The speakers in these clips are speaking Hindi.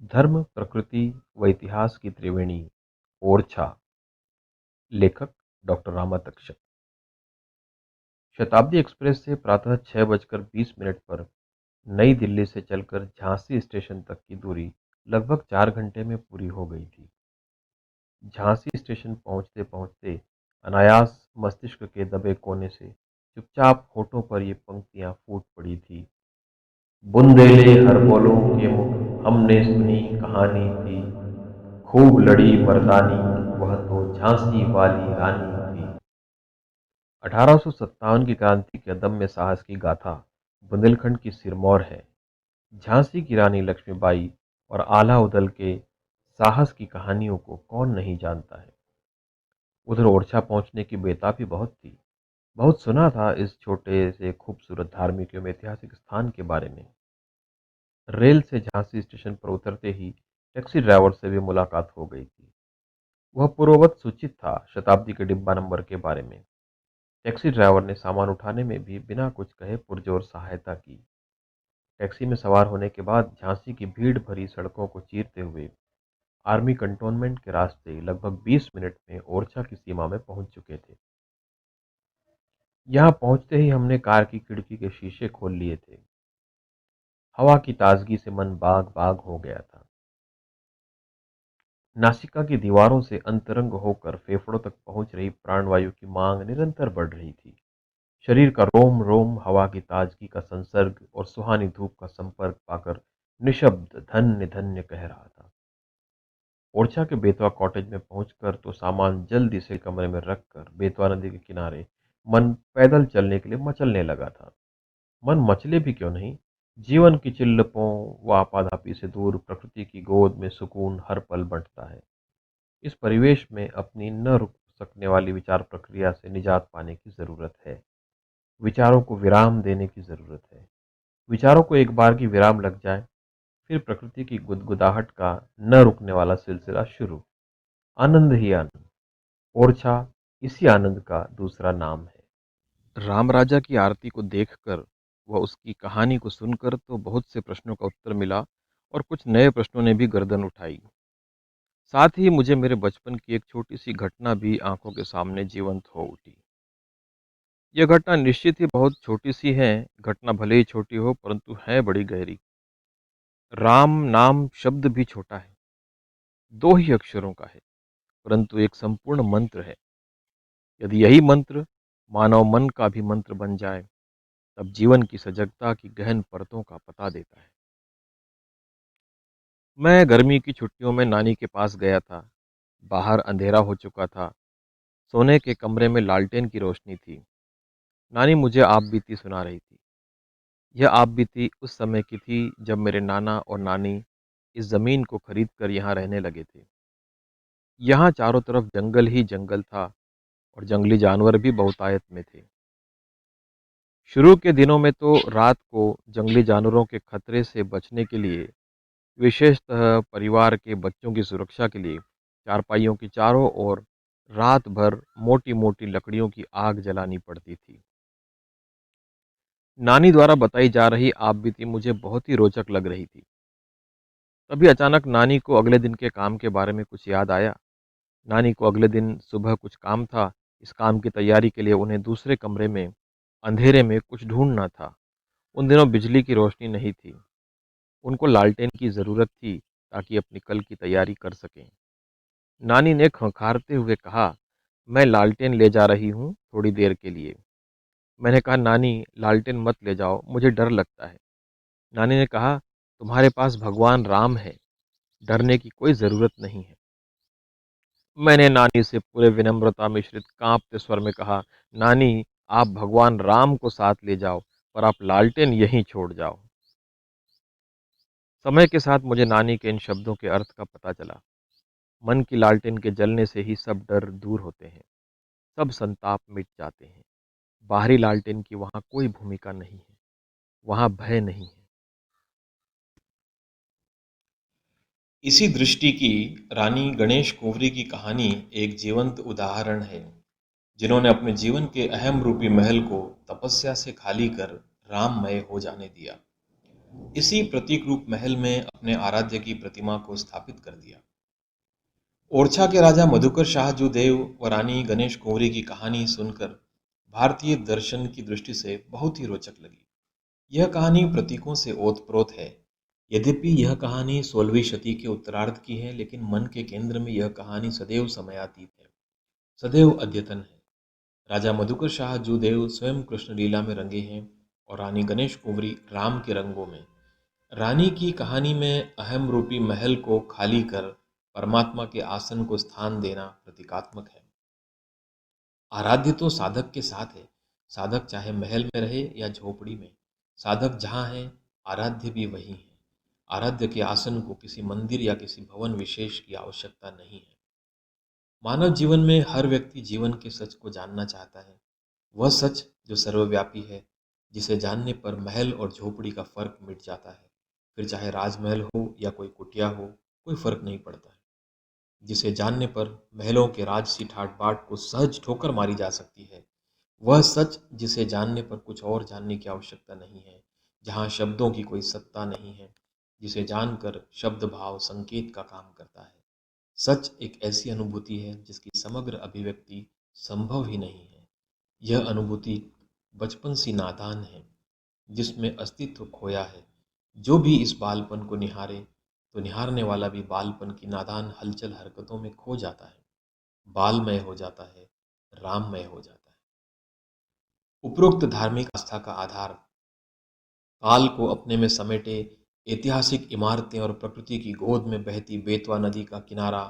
धर्म, प्रकृति व इतिहास की त्रिवेणी ओरछा। लेखक डॉक्टर रामा तक्षक। शताब्दी एक्सप्रेस से प्रातः 6:20 पर नई दिल्ली से चलकर झांसी स्टेशन तक की दूरी लगभग 4 घंटे में पूरी हो गई थी। झांसी स्टेशन पहुंचते पहुंचते अनायास मस्तिष्क के दबे कोने से चुपचाप होठों पर ये पंक्तियां फूट पड़ी थी। बुंदेले हर बोलों के मुख हमने सुनी कहानी थी, खूब लड़ी मर्दानी, वह तो झांसी वाली रानी थी। 1857 की क्रांति के अदम्य साहस की गाथा बुंदेलखंड की सिरमौर है। झांसी की रानी लक्ष्मीबाई और आला उदल के साहस की कहानियों को कौन नहीं जानता है। उधर ओरछा पहुंचने की बेताबी बहुत थी। बहुत सुना था इस छोटे से खूबसूरत धार्मिक एवं ऐतिहासिक स्थान के बारे में। रेल से झांसी स्टेशन पर उतरते ही टैक्सी ड्राइवर से भी मुलाकात हो गई थी। वह पूर्ववत सूचित था शताब्दी के डिब्बा नंबर के बारे में। टैक्सी ड्राइवर ने सामान उठाने में भी बिना कुछ कहे पुरजोर सहायता की। टैक्सी में सवार होने के बाद झांसी की भीड़ भरी सड़कों को चीरते हुए आर्मी कंटोनमेंट के रास्ते लगभग 20 मिनट में ओरछा की सीमा में पहुंच चुके थे। यहां पहुंचते ही हमने कार की खिड़की के शीशे खोल लिए थे। हवा की ताजगी से मन बाग बाग हो गया था। नासिका की दीवारों से अंतरंग होकर फेफड़ों तक पहुंच रही प्राणवायु की मांग निरंतर बढ़ रही थी। शरीर का रोम रोम हवा की ताजगी का संसर्ग और सुहानी धूप का संपर्क पाकर निशब्द धन्य धन्य कह रहा था। ओरछा के बेतवा कॉटेज में पहुंचकर तो सामान जल्दी से कमरे में रखकर बेतवा नदी के किनारे मन पैदल चलने के लिए मचलने लगा था। मन मचले भी क्यों नहीं। जीवन की चिल्लपों व आपाधापी से दूर प्रकृति की गोद में सुकून हर पल बंटता है। इस परिवेश में अपनी न रुक सकने वाली विचार प्रक्रिया से निजात पाने की जरूरत है। विचारों को विराम देने की जरूरत है। विचारों को एक बार की विराम लग जाए, फिर प्रकृति की गुदगुदाहट का न रुकने वाला सिलसिला शुरू। आनंद ही आनंद। ओरछा इसी आनंद का दूसरा नाम है। राम राजा की आरती को देखकर व उसकी कहानी को सुनकर तो बहुत से प्रश्नों का उत्तर मिला और कुछ नए प्रश्नों ने भी गर्दन उठाई। साथ ही मुझे मेरे बचपन की एक छोटी सी घटना भी आंखों के सामने जीवंत हो उठी। यह घटना निश्चित ही बहुत छोटी सी है। घटना भले ही छोटी हो परंतु है बड़ी गहरी। राम नाम शब्द भी छोटा है, 2 ही अक्षरों का है, परंतु एक संपूर्ण मंत्र है। यदि यही मंत्र मानव मन का भी मंत्र बन जाए, तब जीवन की सजगता की गहन परतों का पता देता है। मैं गर्मी की छुट्टियों में नानी के पास गया था। बाहर अंधेरा हो चुका था। सोने के कमरे में लालटेन की रोशनी थी। नानी मुझे आप बीती सुना रही थी। यह आप बीती उस समय की थी जब मेरे नाना और नानी इस जमीन को खरीद कर यहाँ रहने लगे थे। यहाँ चारों तरफ जंगल ही जंगल था और जंगली जानवर भी बहुतायत में थे। शुरू के दिनों में तो रात को जंगली जानवरों के खतरे से बचने के लिए, विशेषतः परिवार के बच्चों की सुरक्षा के लिए, चारपाइयों की चारों ओर रात भर मोटी मोटी लकड़ियों की आग जलानी पड़ती थी। नानी द्वारा बताई जा रही आप बीती मुझे बहुत ही रोचक लग रही थी। तभी अचानक नानी को अगले दिन के काम के बारे में कुछ याद आया। नानी को अगले दिन सुबह कुछ काम था। इस काम की तैयारी के लिए उन्हें दूसरे कमरे में अंधेरे में कुछ ढूंढना था। उन दिनों बिजली की रोशनी नहीं थी। उनको लालटेन की ज़रूरत थी ताकि अपनी कल की तैयारी कर सकें। नानी ने खंखारते हुए कहा, मैं लालटेन ले जा रही हूँ थोड़ी देर के लिए। मैंने कहा, नानी लालटेन मत ले जाओ, मुझे डर लगता है। नानी ने कहा, तुम्हारे पास भगवान राम है, डरने की कोई ज़रूरत नहीं है। मैंने नानी से पूरे विनम्रता मिश्रित कांपते स्वर में कहा, नानी आप भगवान राम को साथ ले जाओ, पर आप लालटेन यहीं छोड़ जाओ। समय के साथ मुझे नानी के इन शब्दों के अर्थ का पता चला। मन की लालटेन के जलने से ही सब डर दूर होते हैं, सब संताप मिट जाते हैं। बाहरी लालटेन की वहाँ कोई भूमिका नहीं है, वहाँ भय नहीं है। इसी दृष्टि की रानी गणेश कुंवरी की कहानी एक जीवंत उदाहरण है, जिन्होंने अपने जीवन के अहम रूपी महल को तपस्या से खाली कर राममय हो जाने दिया। इसी प्रतीक रूप महल में अपने आराध्य की प्रतिमा को स्थापित कर दिया। ओरछा के राजा मधुकर शाह जूदेव व रानी गणेश कुंवरी की कहानी सुनकर भारतीय दर्शन की दृष्टि से बहुत ही रोचक लगी। यह कहानी प्रतीकों से ओतप्रोत है। यद्यपि यह कहानी 16वीं शती के उत्तरार्ध की है, लेकिन मन के केंद्र में यह कहानी सदैव समयातीत है, सदैव अद्यतन है। राजा मधुकर शाह जूदेव स्वयं कृष्ण लीला में रंगे हैं और रानी गणेश कुंवरी राम के रंगों में। रानी की कहानी में अहम रूपी महल को खाली कर परमात्मा के आसन को स्थान देना प्रतीकात्मक है। आराध्य तो साधक के साथ है। साधक चाहे महल में रहे या झोपड़ी में, साधक जहाँ है आराध्य भी वही है। आराध्य के आसन को किसी मंदिर या किसी भवन विशेष की आवश्यकता नहीं है। मानव जीवन में हर व्यक्ति जीवन के सच को जानना चाहता है, वह सच जो सर्वव्यापी है, जिसे जानने पर महल और झोपड़ी का फर्क मिट जाता है। फिर चाहे राजमहल हो या कोई कुटिया हो, कोई फर्क नहीं पड़ता है। जिसे जानने पर महलों के राजसी ठाट बाट को सहज ठोकर मारी जा सकती है, वह सच जिसे जानने पर कुछ और जानने की आवश्यकता नहीं है, जहाँ शब्दों की कोई सत्ता नहीं है, जिसे जानकर शब्द भाव संकेत का काम करता है। सच एक ऐसी अनुभूति है जिसकी समग्र अभिव्यक्ति संभव ही नहीं है। यह अनुभूति बचपन सी नादान है, जिसमें अस्तित्व खोया है। जो भी इस बालपन को निहारे, तो निहारने वाला भी बालपन की नादान हलचल हरकतों में खो जाता है, बालमय हो जाता है, राममय हो जाता है। उपरोक्त धार्मिक आस्था का आधार काल को अपने में समेटे ऐतिहासिक इमारतें और प्रकृति की गोद में बहती बेतवा नदी का किनारा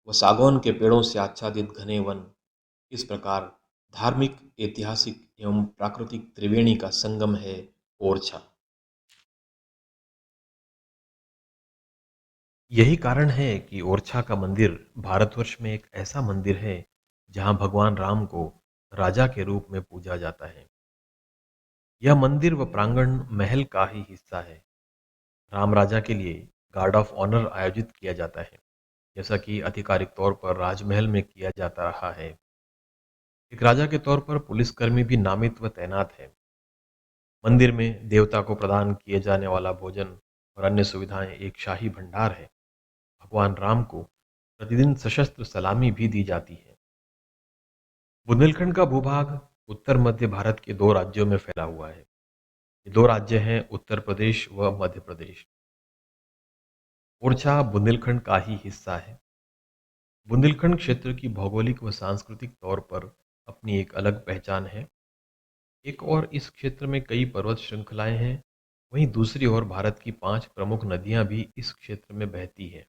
व सागौन के पेड़ों से आच्छादित घने वन, इस प्रकार धार्मिक, ऐतिहासिक एवं प्राकृतिक त्रिवेणी का संगम है ओरछा। यही कारण है कि ओरछा का मंदिर भारतवर्ष में एक ऐसा मंदिर है जहां भगवान राम को राजा के रूप में पूजा जाता है। यह मंदिर व प्रांगण महल का ही हिस्सा है। राम राजा के लिए गार्ड ऑफ ऑनर आयोजित किया जाता है, जैसा कि आधिकारिक तौर पर राजमहल में किया जाता रहा है। एक राजा के तौर पर पुलिसकर्मी भी नामित व तैनात है। मंदिर में देवता को प्रदान किए जाने वाला भोजन और अन्य सुविधाएं एक शाही भंडार है। भगवान राम को प्रतिदिन सशस्त्र सलामी भी दी जाती है। बुंदेलखंड का भूभाग उत्तर मध्य भारत के दो राज्यों में फैला हुआ है। ये दो राज्य हैं उत्तर प्रदेश व मध्य प्रदेश। ओरछा बुंदेलखंड का ही हिस्सा है। बुंदेलखंड क्षेत्र की भौगोलिक व सांस्कृतिक तौर पर अपनी एक अलग पहचान है। एक और इस क्षेत्र में कई पर्वत श्रृंखलाएं हैं, वहीं दूसरी ओर भारत की 5 प्रमुख नदियां भी इस क्षेत्र में बहती हैं।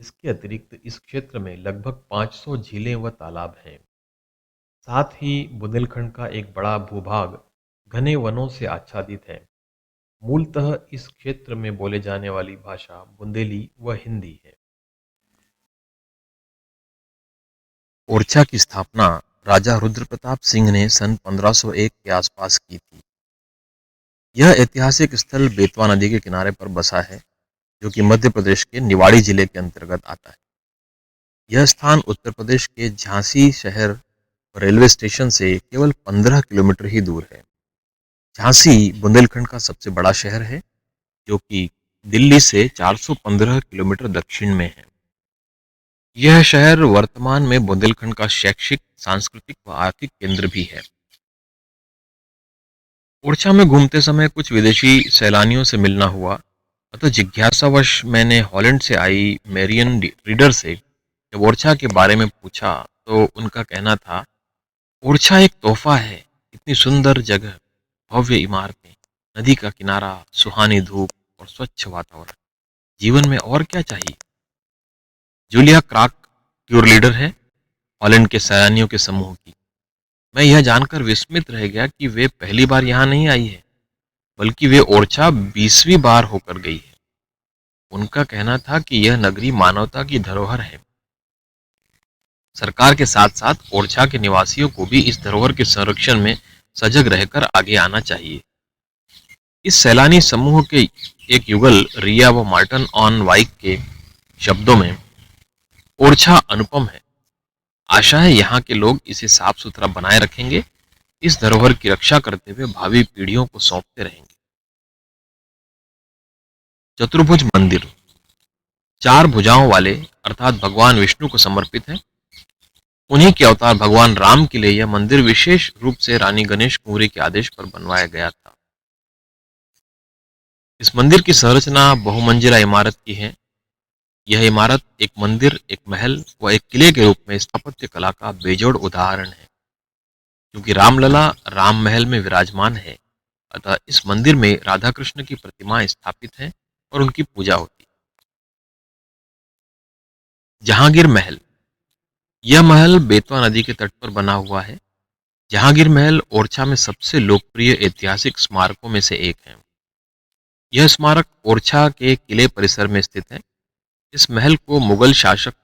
इसके अतिरिक्त इस क्षेत्र में लगभग 500 झीलें व तालाब हैं। साथ ही बुंदेलखंड का एक बड़ा भूभाग घने वनों से आच्छादित है। मूलतः इस क्षेत्र में बोले जाने वाली भाषा बुंदेली व हिंदी है। ओरछा की स्थापना राजा रुद्र प्रताप सिंह ने सन 1501 के आसपास की थी। यह ऐतिहासिक स्थल बेतवा नदी के किनारे पर बसा है, जो कि मध्य प्रदेश के निवाड़ी जिले के अंतर्गत आता है। यह स्थान उत्तर प्रदेश के झांसी शहर रेलवे स्टेशन से केवल 15 किलोमीटर ही दूर है। झांसी बुंदेलखंड का सबसे बड़ा शहर है, जो कि दिल्ली से 415 किलोमीटर दक्षिण में है। यह शहर वर्तमान में बुंदेलखंड का शैक्षिक, सांस्कृतिक व आर्थिक केंद्र भी है। ओरछा में घूमते समय कुछ विदेशी सैलानियों से मिलना हुआ, अतः जिज्ञासावश मैंने हॉलैंड से आई मेरियन रीडर से जब ओरछा के बारे में पूछा, तो उनका कहना था, ओरछा एक तोहफा है। इतनी सुंदर जगह, भव्य इमारतें, नदी का किनारा, सुहानी धूप और स्वच्छ वातावरण, जीवन में और क्या चाहिए। जूलिया क्राक टूर लीडर है हॉलैंड के सैलानियों के समूह की। मैं यह जानकर विस्मित रह गया कि वे पहली बार यहाँ नहीं आई है, बल्कि वे ओरछा 20वीं बार होकर गई है। उनका कहना था कि यह नगरी मानवता की धरोहर है। सरकार के साथ साथ ओरछा के निवासियों को भी इस धरोहर के संरक्षण में सजग रहकर आगे आना चाहिए। इस सैलानी समूह के एक युगल रिया व मार्टन ऑन वाइक के शब्दों में, ओरछा अनुपम है। आशा है यहाँ के लोग इसे साफ सुथरा बनाए रखेंगे, इस धरोहर की रक्षा करते हुए भावी पीढ़ियों को सौंपते रहेंगे। चतुर्भुज मंदिर चार भुजाओं वाले अर्थात भगवान विष्णु को समर्पित है। उन्हीं के अवतार भगवान राम के लिए यह मंदिर विशेष रूप से रानी गणेश कुंवरी के आदेश पर बनवाया गया था। इस मंदिर की संरचना बहुमंजिला इमारत की है। यह इमारत एक मंदिर, एक महल व एक किले के रूप में स्थापत्य कला का बेजोड़ उदाहरण है। क्योंकि रामलला राम महल में विराजमान है, अतः इस मंदिर में राधा कृष्ण की प्रतिमाएं स्थापित हैं और उनकी पूजा होती है। जहांगीर महल, यह महल बेतवा नदी के तट पर बना हुआ है। जहांगीर महल ओरछा में सबसे लोकप्रिय ऐतिहासिक स्मारकों में से एक है। यह स्मारक ओरछा के किले परिसर में स्थित है। इस महल को मुगल शासक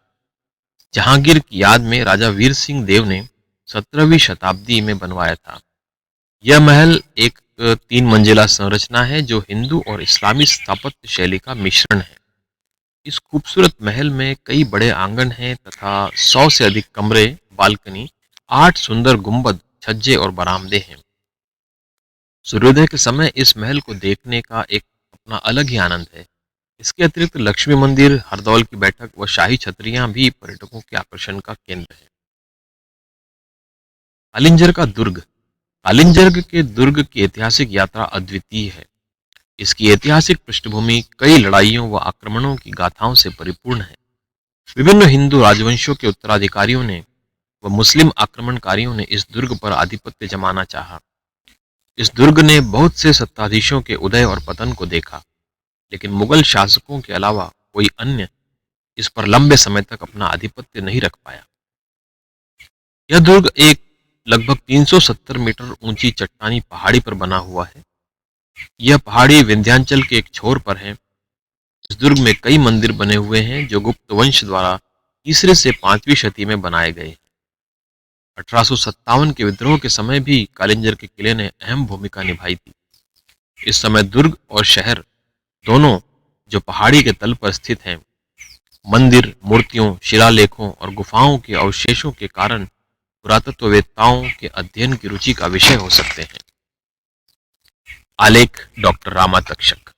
जहांगीर की याद में राजा वीर सिंह देव ने 17वीं शताब्दी में बनवाया था। यह महल एक 3 मंजिला संरचना है जो हिंदू और इस्लामी स्थापत्य शैली का मिश्रण है। इस खूबसूरत महल में कई बड़े आंगन हैं तथा 100 से अधिक कमरे, बालकनी, 8 सुंदर गुंबद, छज्जे और बरामदे हैं। सूर्योदय के समय इस महल को देखने का एक अपना अलग ही आनंद है। इसके अतिरिक्त लक्ष्मी मंदिर, हरदौल की बैठक व शाही छतरियां भी पर्यटकों के आकर्षण का केंद्र है। कालिंजर का दुर्ग, कालिंजर के दुर्ग की ऐतिहासिक यात्रा अद्वितीय है। इसकी ऐतिहासिक पृष्ठभूमि कई लड़ाइयों व आक्रमणों की गाथाओं से परिपूर्ण है। विभिन्न हिंदू राजवंशों के उत्तराधिकारियों ने व मुस्लिम आक्रमणकारियों ने इस दुर्ग पर आधिपत्य जमाना चाहा। इस दुर्ग ने बहुत से सत्ताधीशों के उदय और पतन को देखा, लेकिन मुगल शासकों के अलावा कोई अन्य इस पर लंबे समय तक अपना आधिपत्य नहीं रख पाया। यह दुर्ग एक लगभग 370 मीटर ऊंची चट्टानी पहाड़ी पर बना हुआ है। यह पहाड़ी विंध्याचल के एक छोर पर है। इस दुर्ग में कई मंदिर बने हुए हैं जो गुप्त वंश द्वारा 3रे से 5वीं शती में बनाए गए। 1857 के विद्रोह के समय भी कालिंजर के किले ने अहम भूमिका निभाई थी। इस समय दुर्ग और शहर दोनों जो पहाड़ी के तल पर स्थित हैं, मंदिर, मूर्तियों, शिलालेखों और गुफाओं के अवशेषों के कारण पुरातत्ववेत्ताओं के अध्ययन की रुचि का विषय हो सकते हैं। आलेख डॉक्टर रामा तक्षक।